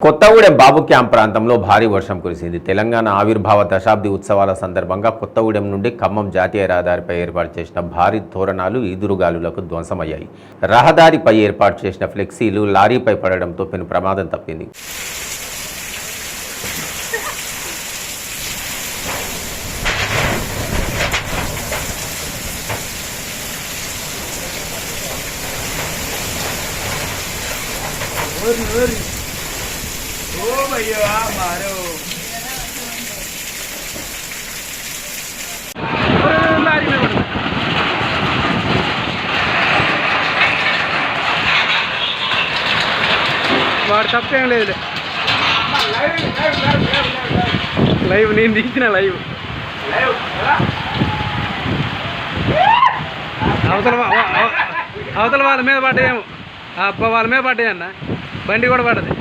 కొత్తగూడెం బాబు camp ప్రాంతంలో భారీ వర్షం కురిసింది. తెలంగాణ ఆవిర్భావ దశాబ్ది ఉత్సవాల సందర్భంగా కొత్తగూడెం నుండి ఖమ్మం జాతీయ రహదారిపై ఏర్పాటు చేసిన భారీ తోరణాలు ఈదురుగాలులకు ధ్వంసమయ్యాయి. రహదారిపై ఏర్పాటు చేసిన ఫ్లెక్సీలు లారీపై పడడంతో పెను ప్రమాదం తప్పింది. ओ भैया मारो వాడు తప్పేం లేదు. లైవ్ నేను దిగిన లైవ్ అవతల వాళ్ళ మీద పడ్డాయేమో. అబ్బా వాళ్ళ మీద పడ్డాయి అన్న, బండి కూడా పడ్డది.